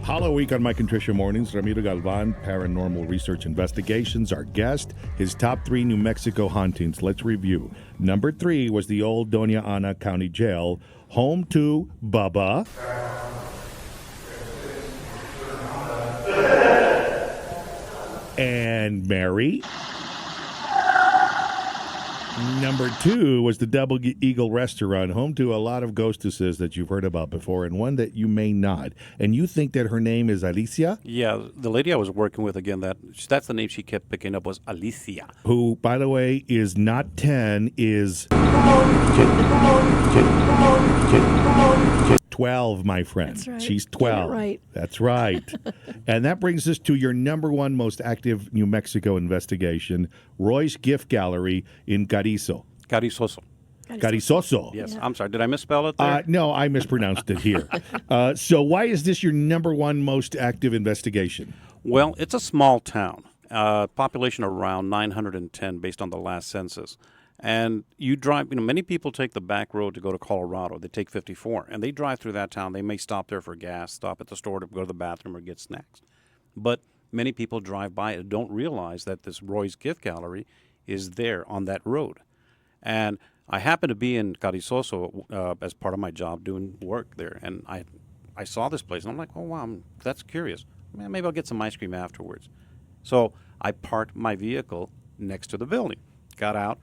Hollow Week on Mike and Tricia Mornings. Ramiro Galvan, Paranormal Research Investigations. Our guest, his top 3 New Mexico hauntings. Let's review. Number 3 was the old Doña Ana County Jail, home to Bubba. And Mary. Number 2 was the Double Eagle Restaurant, home to a lot of ghostesses that you've heard about before, and one that you may not. And you think that her name is Alicia? Yeah, the lady I was working with, again, that's the name she kept picking up was Alicia. Who, by the way, is not 10, is 12, my friend. That's right. She's 12. Get it right. That's right. And that brings us to your number 1 most active New Mexico investigation, Roy's Gift Gallery in Carizozo. Carizozo. Yes, yeah. I'm sorry. Did I misspell it there? No, I mispronounced it here. So why is this your number 1 most active investigation? Well, it's a small town. Population around 910 based on the last census. And you drive, many people take the back road to go to Colorado. They take 54, and they drive through that town. They may stop there for gas, stop at the store to go to the bathroom or get snacks. But many people drive by and don't realize that this Roy's Gift Gallery is there on that road. And I happened to be in Carizozo as part of my job doing work there, and I saw this place, and I'm like, oh, wow, that's curious. Man, maybe I'll get some ice cream afterwards. So I parked my vehicle next to the building, got out,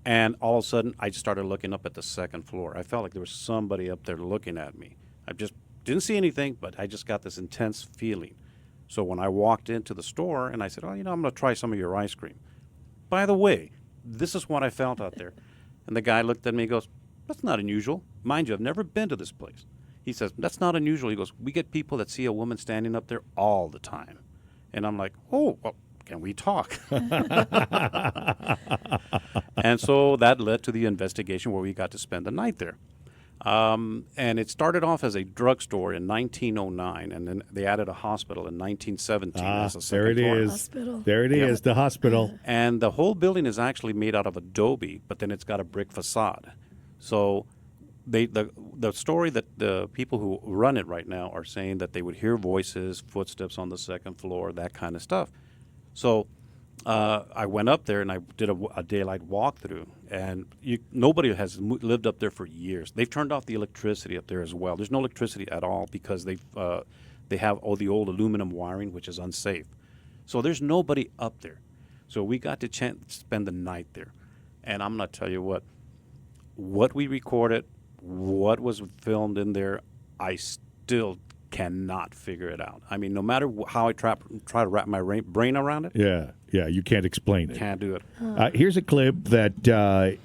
and all of a sudden, I just started looking up at the second floor. I felt like there was somebody up there looking at me. I just didn't see anything, but I just got this intense feeling. So when I walked into the store, and I said, oh, I'm going to try some of your ice cream. By the way, this is what I felt out there. And the guy looked at me and goes, that's not unusual. Mind you, I've never been to this place. He says, that's not unusual. He goes, we get people that see a woman standing up there all the time. And I'm like, oh, well, can we talk? And so that led to the investigation where we got to spend the night there. And it started off as a drugstore in 1909, and then they added a hospital in 1917 as a second floor. Hospital. There it is, the hospital. And the whole building is actually made out of adobe, but then it's got a brick facade. So the story that the people who run it right now are saying that they would hear voices, footsteps on the second floor, that kind of stuff. So I went up there and I did a daylight walkthrough, and nobody has lived up there for years. They've turned off the electricity up there as well. There's no electricity at all because they have all the old aluminum wiring, which is unsafe. So there's nobody up there. So we got to spend the night there, and I'm going to tell you what we recorded, what was filmed in there, I still cannot figure it out. I mean, no matter how I try to wrap my brain around it. Yeah, you can't explain it. Can't do it. Here's a clip that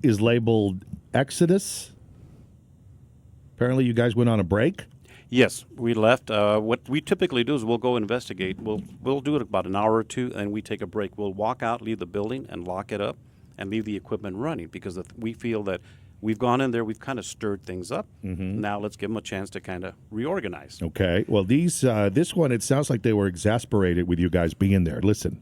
is labeled Exodus. Apparently you guys went on a break. Yes, we left. What we typically do is we'll go investigate. We'll do it about an hour or two, and we take a break. We'll walk out, leave the building, and lock it up, and leave the equipment running because we feel that we've gone in there, we've kind of stirred things up. Mm-hmm. Now let's give them a chance to kind of reorganize. Okay. Well, this one, it sounds like they were exasperated with you guys being there. Listen.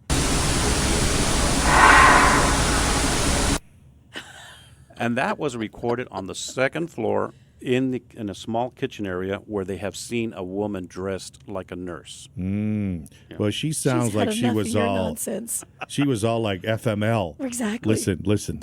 And that was recorded on the second floor in a small kitchen area where they have seen a woman dressed like a nurse. Yeah. Well, she sounds like she was all nonsense. She was all like FML. Exactly. Listen.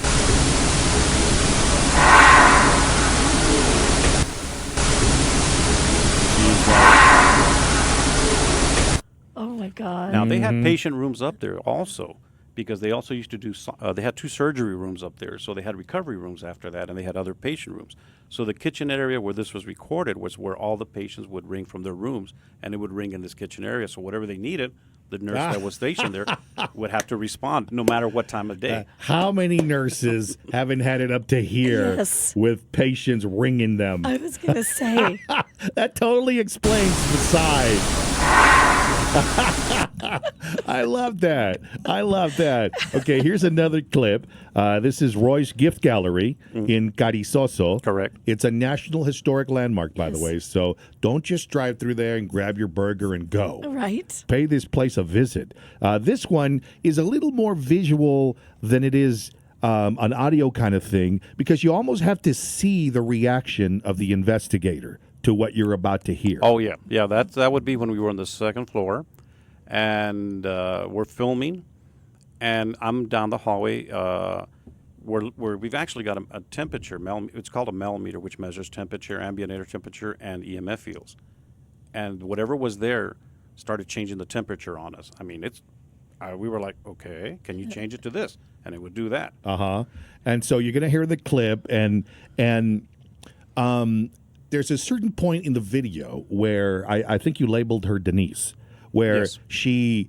Oh my God. Now they had patient rooms up there also, because they also used to do. They had 2 surgery rooms up there, so they had recovery rooms after that, and they had other patient rooms. So the kitchen area where this was recorded was where all the patients would ring from their rooms, and it would ring in this kitchen area. So whatever they needed, the nurse that was stationed there would have to respond, no matter what time of day. How many nurses haven't had it up to here with patients ringing them? I was going to say. That totally explains the size. I love that. Okay, here's another clip. This is Roy's Gift Gallery in Carizozo. Correct. It's a National Historic Landmark, by the way, so don't just drive through there and grab your burger and go. Right. Pay this place a visit. This one is a little more visual than it is an audio kind of thing, because you almost have to see the reaction of the investigator. to what you're about to hear. Oh yeah, yeah. That would be when we were on the second floor, and we're filming, and I'm down the hallway. We've actually got a temperature. It's called a melmeter, which measures temperature, ambient air temperature, and EMF fields. And whatever was there started changing the temperature on us. I mean, we were like, okay, can you change it to this? And it would do that. And so you're going to hear the clip, and there's a certain point in the video where I think you labeled her Denise, where Yes. she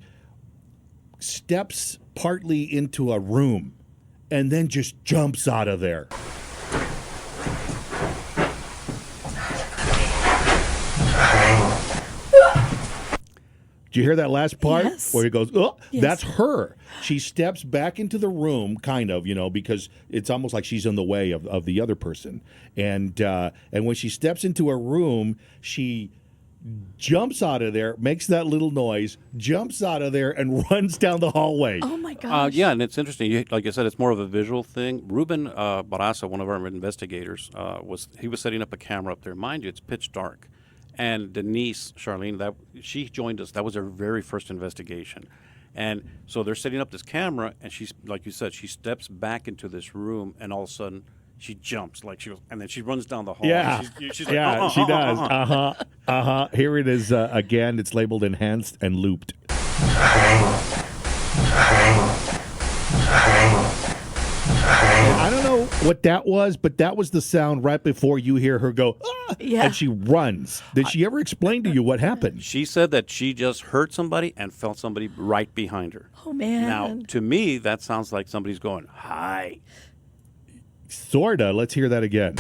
steps partly into a room and then just jumps out of there. Did you hear that last part Yes. where he goes, oh, Yes. that's her. She steps back into the room, kind of, because it's almost like she's in the way of the other person. And when she steps into a room, she jumps out of there, makes that little noise, jumps out of there, and runs down the hallway. Oh my gosh. Yeah, and it's interesting. Like I said, it's more of a visual thing. Ruben Barraza, one of our investigators, was setting up a camera up there. Mind you, it's pitch dark. And Denise, Charlene, she joined us. That was her very first investigation. And so they're setting up this camera, and she's, like you said, she steps back into this room, and all of a sudden she jumps, and then she runs down the hall. Yeah, she's like, yeah, she does. Here it is again. It's labeled enhanced and looped. And I don't know what that was, but that was the sound right before you hear her go, ah, Yeah. and she runs. Did she ever explain to you what happened? She said that she just heard somebody and felt somebody right behind her. Oh man. Now, to me, that sounds like somebody's going, hi. Sorta. Let's hear that again.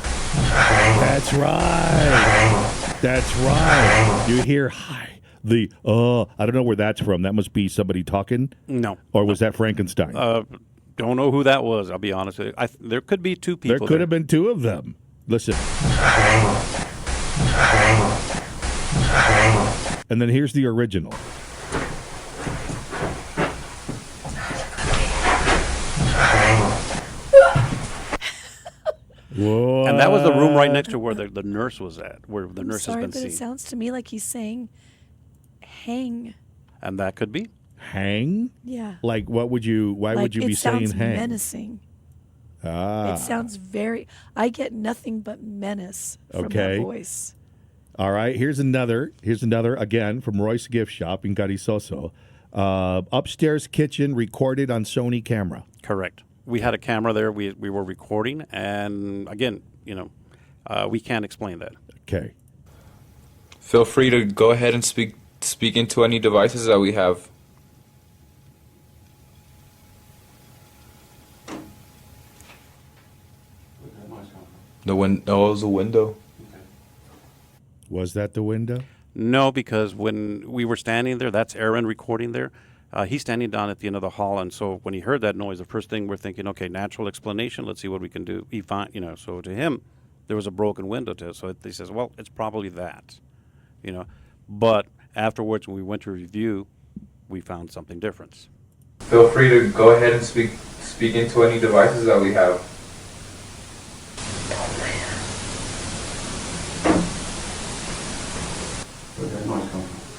That's right. That's right. You hear hi. I don't know where that's from. That must be somebody talking. No. Or was that Frankenstein? Don't know who that was, I'll be honest with you. There could be two people. There could have been two of them. Listen. And then here's the original. Whoa. And that was the room right next to where the nurse was at, where the nurse Sorry, has been but seen. it sounds to me like he's saying hang. And that could be. Hang? Yeah. Like, why would you be it saying sounds hang? menacing. Ah. It sounds I get nothing but menace from Okay. that voice. All right, here's another again from Roy's Gift Shop in Carizoso. Upstairs kitchen recorded on Sony camera. Correct. We had a camera there. We were recording. And again, we can't explain that. Okay. Feel free to go ahead and speak into any devices that we have. It was a window. Was that the window? No, because when we were standing there, that's Aaron recording there. He's standing down at the end of the hall, and so when he heard that noise, the first thing we're thinking, okay, natural explanation. Let's see what we can do. So to him, there was a broken window to it. So he says, well, it's probably that, But afterwards, when we went to review, we found something different. Feel free to go ahead and speak into any devices that we have.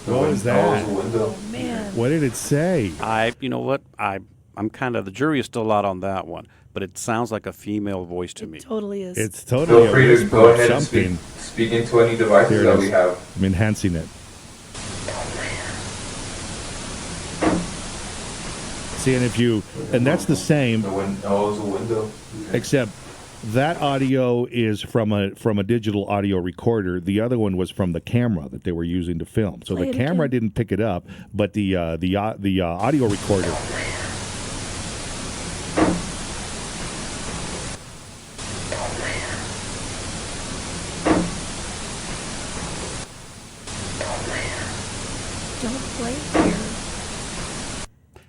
What was that? It was a window. Oh man. What did it say? You know what? I'm kind of, the jury is still out on that one, but it sounds like a female voice to me. It totally is. It's totally Feel a free to whisper go of ahead and something. speak into any devices Here it that is. we have. I'm enhancing it. See, and that's the same, It was a window. except that audio is from a digital audio recorder. The other one was from the camera that they were using to film. So Play the it camera again. didn't pick it up, but the audio recorder. Don't play here.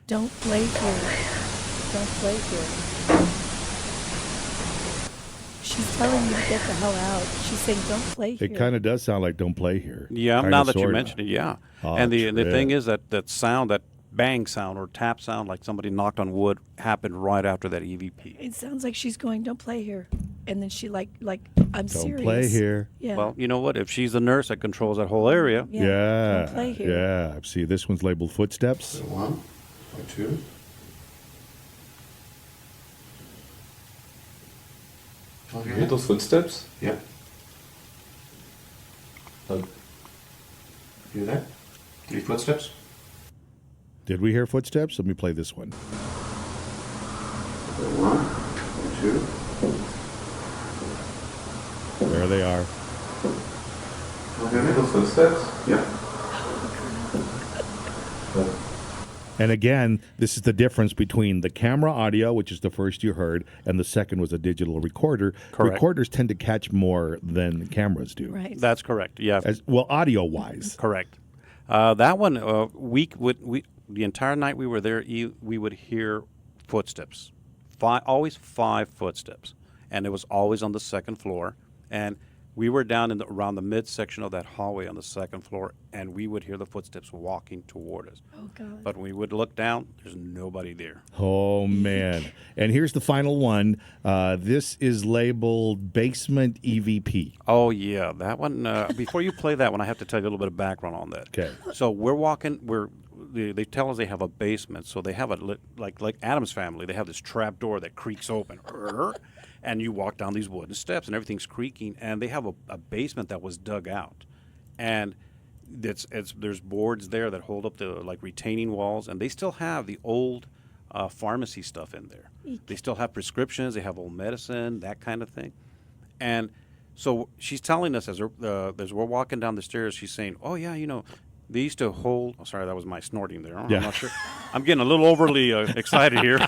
Don't play here. Don't play here. She's telling you to get the hell out. She's saying don't play here. It kind of does sound like "Don't Play Here." Yeah, Kinda, now that you sorta. mention it, yeah. Oh, And the trip. thing is that sound, that bang sound or tap sound, like somebody knocked on wood, happened right after that EVP. It sounds like she's going, "Don't play here," and then she I'm Don't serious. play here. Yeah. Well, you know what? If she's the nurse that controls that whole area, Yeah. Don't play here. Yeah. See, this one's labeled footsteps. 1 or 2. You hear those footsteps? Yeah. Look. Hear that? 3 footsteps. Did we hear footsteps? Let me play this one. 1 or 2. There they are. You hear those footsteps? Yeah. And again, this is the difference between the camera audio, which is the first you heard, and the second was a digital recorder. Correct. Recorders tend to catch more than cameras do. Right. that's correct. Yeah, As well, audio-wise. correct. That one, the entire night we were there, we would hear footsteps, always 5 footsteps, and it was always on the second floor. And we were down around the midsection of that hallway on the second floor, and we would hear the footsteps walking toward us. Oh God. But when we would look down, there's nobody there. Oh, man. And here's the final one. This is labeled basement EVP. Oh yeah, that one. Before you play that one, I have to tell you a little bit of background on that. Okay. So we're walking. They tell us they have a basement. So they have like Adam's family. They have this trap door that creaks open, and you walk down these wooden steps, and everything's creaking. And they have a basement that was dug out, and there's boards there that hold up the retaining walls, and they still have the old pharmacy stuff in there. They still have prescriptions. They have old medicine, that kind of thing, and so she's telling us as we're walking down the stairs, she's saying, "Oh yeah, they used to hold." Oh, sorry, that was my snorting there. I'm not sure. I'm getting a little overly excited here.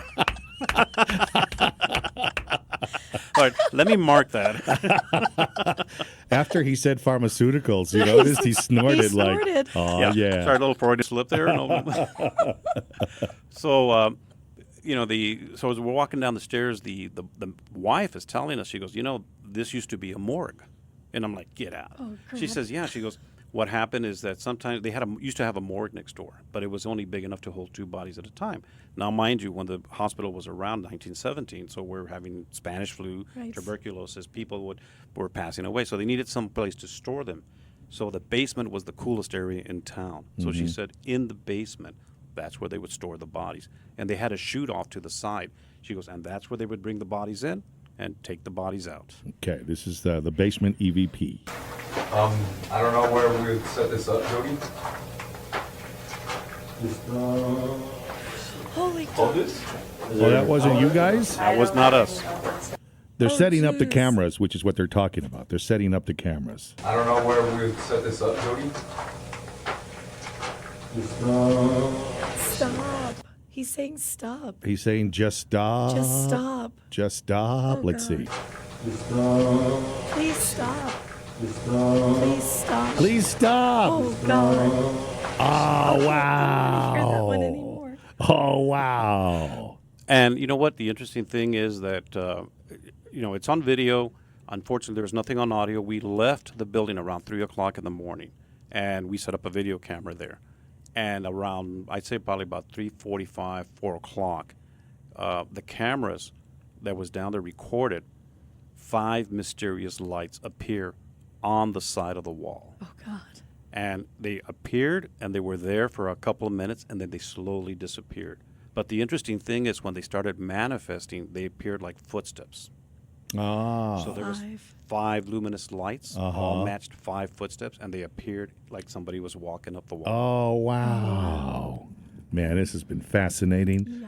All right, let me mark that. After he said pharmaceuticals, you noticed he snorted, He snorted. oh, yeah. Sorry, a little Freudian slip there. So, so as we're walking down the stairs, the wife is telling us, she goes, this used to be a morgue. And I'm like, get out. Oh, She crap. says, yeah. She goes, what happened is that sometimes they used to have a morgue next door, but it was only big enough to hold 2 bodies at a time. Now, mind you, when the hospital was around 1917, so we're having Spanish flu, Right. tuberculosis, people were passing away, so they needed some place to store them. So the basement was the coolest area in town. So she said, in the basement, that's where they would store the bodies. And they had a chute off to the side. She goes, and that's where they would bring the bodies in and take the bodies out. Okay, this is the basement EVP. I don't know where we would set this up, Jody. Holy Hold this. Oh, that wasn't you guys? That was not us. They're Oh, setting up the jeez. cameras, which is what they're talking about. They're setting up the cameras. I don't know where we would set this up, Jody. Stop. He's saying stop. He's saying, just stop. Just stop. Just stop. Oh, Let's God. see. Please stop. Please stop. Please stop. Oh God. Oh, I don't wow. hear that one anymore. Oh, wow. And you know what? The interesting thing is that, it's on video. Unfortunately, there was nothing on audio. We left the building around 3 o'clock in the morning, and we set up a video camera there. And around, I'd say probably about 3:45, 4 o'clock, the cameras that was down there recorded 5 mysterious lights appear on the side of the wall. Oh God. And they appeared, and they were there for a couple of minutes, and then they slowly disappeared. But the interesting thing is when they started manifesting, they appeared like footsteps. Ah. So there was 5. 5 luminous lights, Uh-huh. all matched 5 footsteps, and they appeared like somebody was walking up the wall. Oh, wow. Man, this has been fascinating.